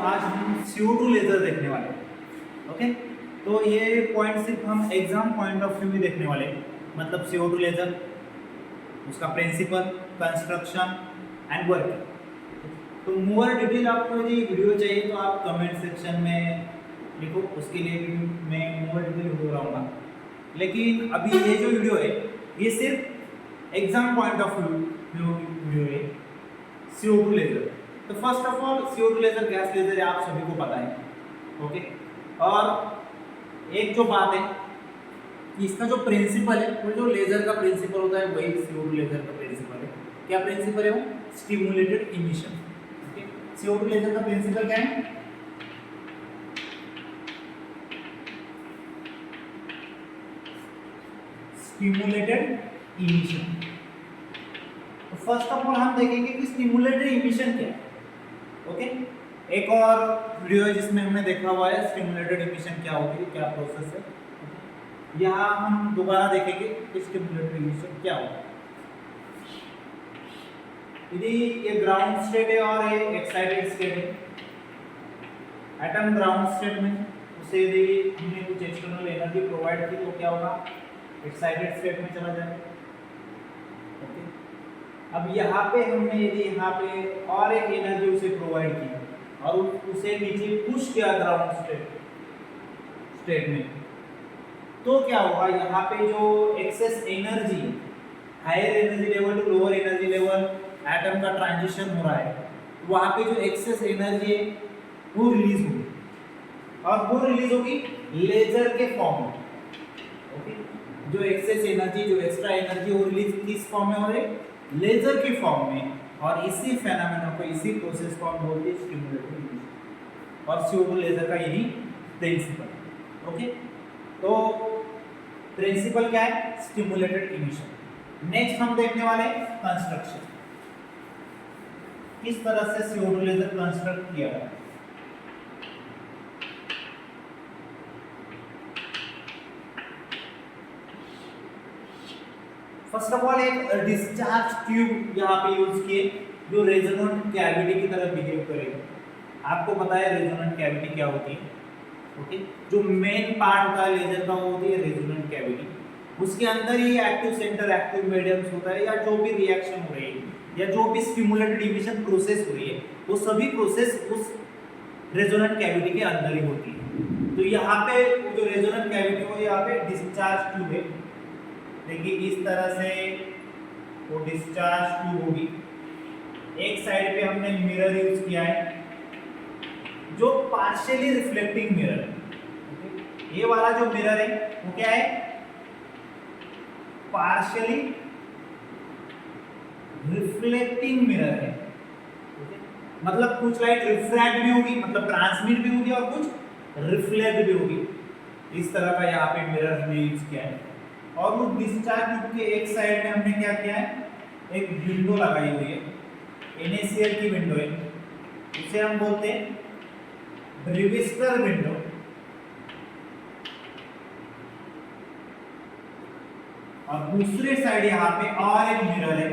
आज हम CO2 laser देखने वाले हैं। ओके, तो ये पॉइंट सिर्फ हम एग्जाम पॉइंट ऑफ व्यू में देखने वाले हैं। मतलब CO2 लेजर, उसका प्रिंसिपल, कंस्ट्रक्शन एंड वर्किंग। तो मोर डिटेल आपको यदि वीडियो चाहिए तो आप कमेंट सेक्शन में लिखो, उसके लिए भी मैं मोर डिटेल वीडियो लाऊंगा। लेकिन अभी ये जो वीडियो है ये सिर्फ exam point of view video है CO2 लेजर। तो first of all CO2 laser gas laser है, आप सभी को पता है। ओके, और एक जो बात है कि इसका जो प्रिंसिपल है वो जो लेजर का प्रिंसिपल होता है वही CO2 लेजर का प्रिंसिपल है। क्या प्रिंसिपल है वो? Stimulated emission. Okay, CO2 laser का प्रिंसिपल क्या है? Stimulated emission. तो फर्स्ट ऑफ ऑल हम देखेंगे कि स्टिमुलेटेड इमिशन क्या है। ओके, एक और वीडियो है जिसमें हमने देखा हुआ है स्टिमुलेटेड इमिशन क्या होती है, क्या प्रोसेस है। यहाँ हम दोबारा देखेंगे कि स्टिमुलेटेड इमिशन क्या होता है। यदि ये ग्राउंड स्टेट है और ये एक्साइटेड स्टेट है, एटम ग्राउंड स्टेट में उसे यदि हमने कुछ एक्सटर्नल एनर्जी प्रोवाइड की तो क्या होगा? एक्साइटेड स्टेट में चला जाएगा। ओके, अब यहाँ पे हमने यदि यहाँ पे और एक एनर्जी उसे प्रोवाइड की और उसे नीचे पुश किया ग्राउंड स्टेट में, तो क्या होगा? यहाँ पे जो excess energy, higher energy level to lower energy level atom का ट्रांजिशन हो रहा है, वहाँ पे जो एक्सेस एनर्जी है वो रिलीज होगी, और वो रिलीज होगी लेजर के फॉर्म में। ओके, जो एक्सेस एनर्जी, जो एक्स्ट्रा एनर्जी वो रिलीज किस फॉर्म में हो रही है? लेजर के फॉर्म में। और इसी फेनोमेना को, इसी प्रोसेस को हम बोलते हैं स्टिमुलेटेड इमिशन, और CO2 लेजर का यही प्रिंसिपल। ओके, तो प्रिंसिपल क्या है? Stimulated emission. नेक्स्ट हम देखने वाले हैं कंस्ट्रक्शन, किस तरह से CO2 लेजर कंस्ट्रक्ट किया है। फर्स्ट ऑफ ऑल एक डिस्चार्ज ट्यूब यहाँ पे यूज किए जो रेजोनेंट कैविटी की तरह बिहेव करेगा। आपको पता है रेजोनेंट कैविटी क्या होती है। ओके, जो मेन पार्ट होता है लेजर का वो होती है रेजोनेंट कैविटी। उसके अंदर ही एक्टिव सेंटर, एक्टिव मीडियम्स होता है, या जो भी रिएक्शन हो रही है या जो भी स्टिमुलेटेड इमिशन प्रोसेस हो रही है वो सभी प्रोसेस उस रेजोनेंट कैविटी के अंदर ही होती है। तो यहाँ पे जो रेजोनेंट कैविटी हो, यहाँ पे डिस्चार्ज ट्यूब है। देखिए इस तरह से वो डिस्चार्ज ट्यूब होगी। एक साइड पे हमने मिरर यूज किया है जो पार्शियली रिफ्लेक्टिंग मिरर है। ये वाला जो मिरर है वो क्या है? पार्शियली रिफ्लेक्टिंग मिरर है। मतलब कुछ लाइट रिफ्रैक्ट भी होगी, मतलब ट्रांसमिट भी होगी, और कुछ रिफ्लेक्ट भी होगी। इस तरह का यहाँ पे मिरर हमने यूज किया है। और उस डिस्चार्ज ट्यूब के एक साइड में हमने क्या किया है? एक विंडो लगाई हुई है, NaCl की विंडो है, उसे हम बोलते हैं ब्रेविस्टर विंडो। और दूसरे साइड यहाँ पे और एक मिरर है,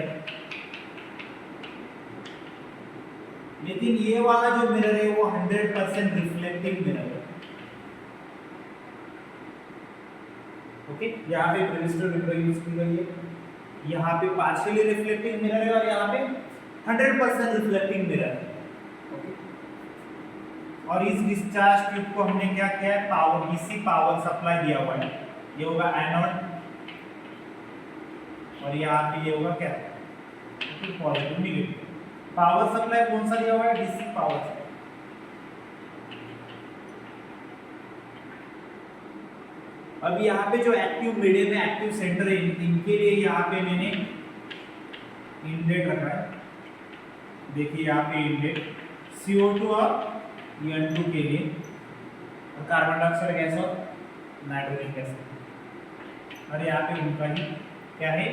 लेकिन ये वाला जो मिरर है वो 100% रिफ्लेक्टिंग मिरर है। ओके, यहाँ पे ब्रेविस्टर विंडो यूज की गई है, यहाँ पे पार्शियली रिफ्लेक्टिंग मिरर है, और यहाँ पे 100% रिफ्लेक्टिंग मिरर है। ओके, और इस डिस्चार्ज ट्यूब को हमने क्या किया है? पावर, इसी पावर सप्लाई दिया हुआ है। ये होगा एनोड, और यहाँ पे ये होगा क्या? Positive, negative. पावर सप्लाई कौन सा दिया हुआ है? DC power supply. अब यहाँ पे जो एक्टिव मीडियम है, एक्टिव सेंटर है, इनके लिए यहाँ पे मैंने इनलेट रखा है। देखिए यहाँ पे इनलेट CO2 और N2 के लिए, और कार्बन डाइऑक्साइड गैस और नाइट्रोजन गैस, और यहाँ पे उनका ही क्या है?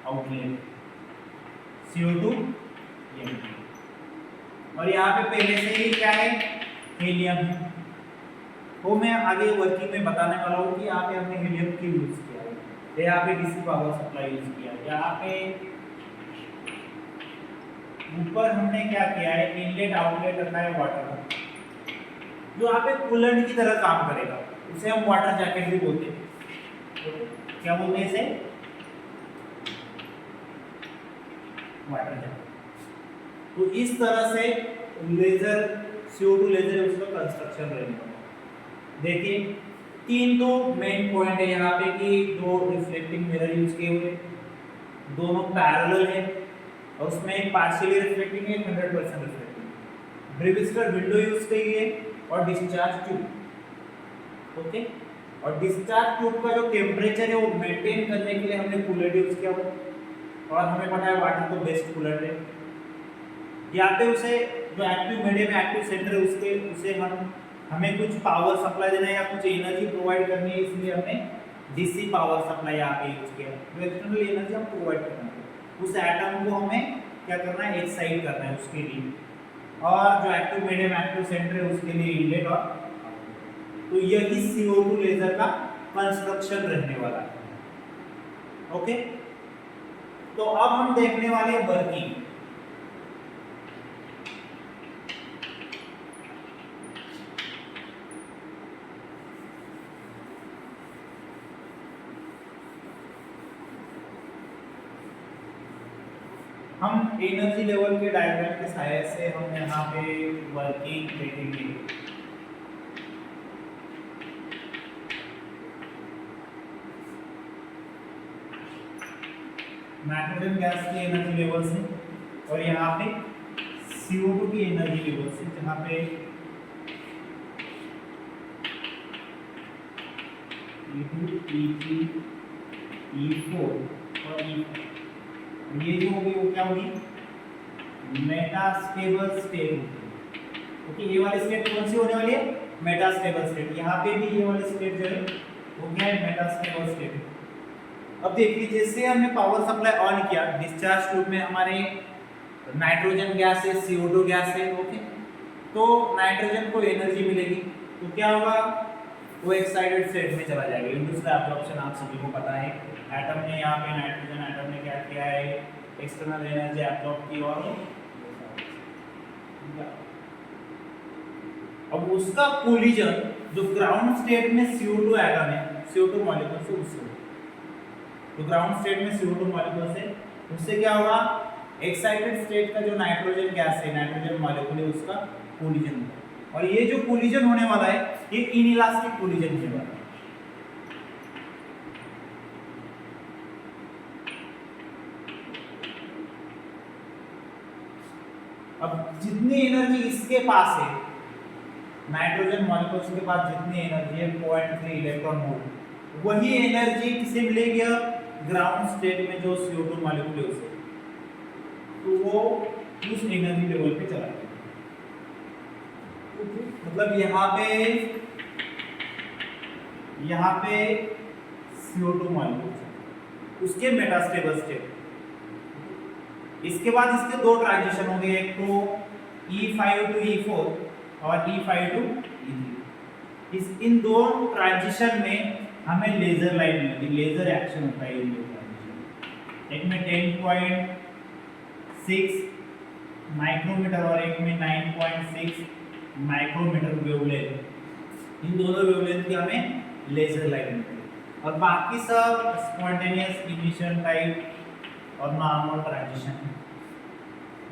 Outlet CO2 N2। और यहाँ पे पहले से ही क्या है? हीलियम है। वो मैं आगे वर्किंग में बताने वाला हूँ कि यहाँ पे हमने हीलियम क्यों यूज किया है। यहाँ पे DC पावर सप्लाई यूज किया है। यहाँ पे ऊपर हमने क्या किया है? इनलेट आउटलेट रखा है वाटर। जो यहाँ पे कूलेंट की तरह काम करेगा, उसे हम वाटर जैकेट भी बोलते हैं। क्या बोलते हैं इसे? Water jacket. तो इस तरह से लेजर CO2 लेजर उसका कंस्ट्रक्शन रहने वाला। देखिए 3 तो मेन पॉइंट है यहाँ पे कि 2 रिफ्लेक्टिंग मिरर यूज किए हुए, दोनों पैरेलल है और उसमें एक पार्शियली रिफ्लेक्टिंग है, 100% रिफ्लेक्टिंग। ब्रेविस्टर विंडो यूज की है और डिस्चार्ज ट्यूब। ओके, और डिस्चार्ज ट्यूब का जो टेम्परेचर है वो मेंटेन करने के लिए हमने कूलेंट यूज किया हुआ, और हमें पता है वाटर तो बेस्ट कूलेंट है। यहाँ पे उसे जो एक्टिव मीडियम है, एक्टिव सेंटर है, उसे हमें कुछ पावर सप्लाई देना है या कुछ एनर्जी प्रोवाइड करनी है, इसलिए हमने डीसी पावर सप्लाई यहाँ पे यूज किया। जो एक्सटर्नल एनर्जी हम प्रोवाइड करना है उस एटम को हमें क्या करना है, एक्साइट करना है उसके लिए, और जो एक्टिव मीडियम एक्टिव सेंटर है उसके लिए इनलेट और आउटलेट। तो यही CO2 लेजर का कंस्ट्रक्शन रहने वाला है। ओके, तो अब हम देखने वाले हैं वर्किंग। हम एनर्जी लेवल के डायग्राम के सहायता से हम यहाँ पे वर्किंग देखेंगे। नाइट्रोजन गैस की एनर्जी लेवल से और यहाँ पे CO2 की एनर्जी लेवल से, जहाँ पे E2, E3, E4 और E5, ये जो होगी वो क्या होगी, मेटास्टेबल स्टेट होगी। ओके, ये वाली स्टेट कौन सी होने वाली है, मेटास्टेबल स्टेट। यहाँ पे भी ये वाली स्टेट जो है वो क्या है, मेटास्टेबल स्टेट। अब देखिए जैसे हमने पावर सप्लाई ऑन किया, डिस्चार्ज ट्यूब में हमारे नाइट्रोजन गैस है, CO2 गैस है। ओके, तो नाइट्रोजन को एनर्जी मिलेगी तो क्या होगा, वो एक्साइटेड स्टेट में चला जाएगा। इंडस्ट्रियल एब्जॉर्प्शन आप सभी को पता है, एटम ने यहाँ पे नाइट्रोजन एटम ने क्या किया है, एक्सटर्नल एनर्जी एब्जॉर्ब की और अब उसका कोलिजन जो ग्राउंड स्टेट में CO2 एटम है, CO2 मॉलिक्यूल से उससे, तो ग्राउंड स्टेट में CO2 मॉलिक्यूल से उससे क्या होगा, एक्साइटेड स्टेट का जो नाइट्रोजन गैस है, नाइट्रोजन मॉलिक्यूल है, उसका कोलिजन होगा। और ये जो कोलिजन होने वाला है ये इनइलास्टिक कोलिजन होने वाला है। अब जितनी एनर्जी इसके पास है, नाइट्रोजन मॉलिक्यूल्स के पास जितनी एनर्जी है 0.3 इलेक्ट्रॉन वोल्ट, वही एनर्जी किसे मिलेगी ग्राउंड स्टेट में जो CO2 मॉलिक्यूल है उसे, तो वो उस एनर्जी लेवल पे चला जाएगा। मतलब यहाँ पे CO2 मॉलिक्यूल उसके मेटास्टेबल स्टेट। इसके बाद इसके दो ट्रांजिशन होंगे, एक तो E5 टू E4 और E5 टू E3। इन दो ट्रांजिशन में हमें लेजर लाइट मिलती है, लेजर एक्शन होता है इन दो ट्रांजिशन। एक में 10.6 माइक्रोमीटर और एक में 9.6 माइक्रोमीटर वेवलेंथ। इन दोनों वेवलेंथ की हमें लेजर लाइट मिलती है, और बाकी सब स्पॉन्टेनियस इमिशन टाइप और नॉर्मल ट्रांजिशन है।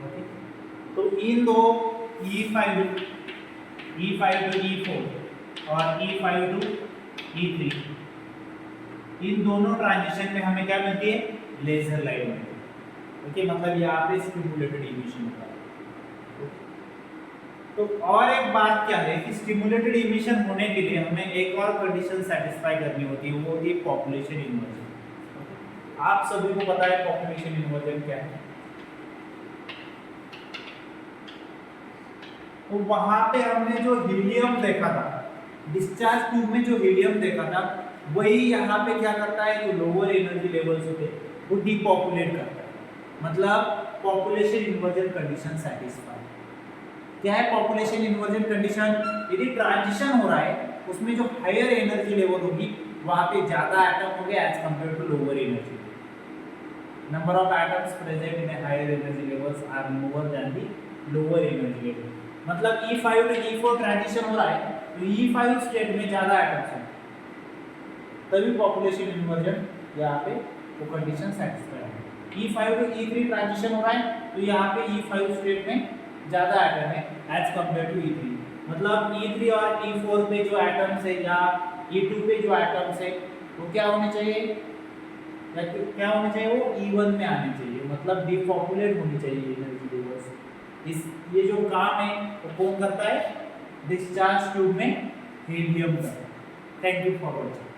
ओके, तो इन दो E5 टू E4 और E5 टू E3, इन दोनों ट्रांजिशन में हमें क्या मिलती है, लेजर लाइट मिलती है। ओके, मतलब यहाँ पे स्टिमुलेटेड इमिशन होता है। तो और एक बात क्या है कि स्टिमुलेटेड इमिशन होने के लिए हमें एक और कंडीशन सेटिस्फाई करनी होती है, वो होती है पॉपुलेशन इन्वर्जन। आप सभी को पता है पॉपुलेशन इन्वर्जन क्या है। तो वहां पे हमने जो हीलियम देखा था, डिस्चार्ज ट्यूब में जो हीलियम देखा था, वही यहाँ पे क्या करता है, जो लोअर एनर्जी लेवल्स होते हैं वो डिपॉपुलेट करता है। मतलब पॉपुलेशन इन्वर्जन कंडीशन सेटिस्फाई। क्या है पॉपुलेशन इन्वर्जन कंडीशन, यदि ट्रांजिशन हो रहा है उसमें जो हायर एनर्जी लेवल होगी वहां पे ज्यादा एटम होंगे as compare to lower energy. Number of atoms present in higher energy levels are lower than the lower energy level. मतलब E5 to E4 ट्रांजिशन हो रहा है तो E5 स्टेट में ज्यादा एटम्स हैं, तभी पॉपुलेशन इन्वर्जन यहाँ पे वो कंडीशन सेटिस्फाई है। E5 to E3 ट्रांजिशन हो रहा है तो यहाँ पे E5 स्टेट में ज्यादा एटम है एज कंपेयर टू E3। मतलब E3 और E4 पे जो एटम्स है या E2 पे जो एटम्स है वो क्या होने चाहिए, क्या होने चाहिए, वो E1 में आने चाहिए, मतलब डिपॉपुलेट होनी चाहिए एनर्जी लेवल्स। इस ये जो काम है वो कौन करता है, डिस्चार्ज ट्यूब में हीलियम का। Thank you for watching.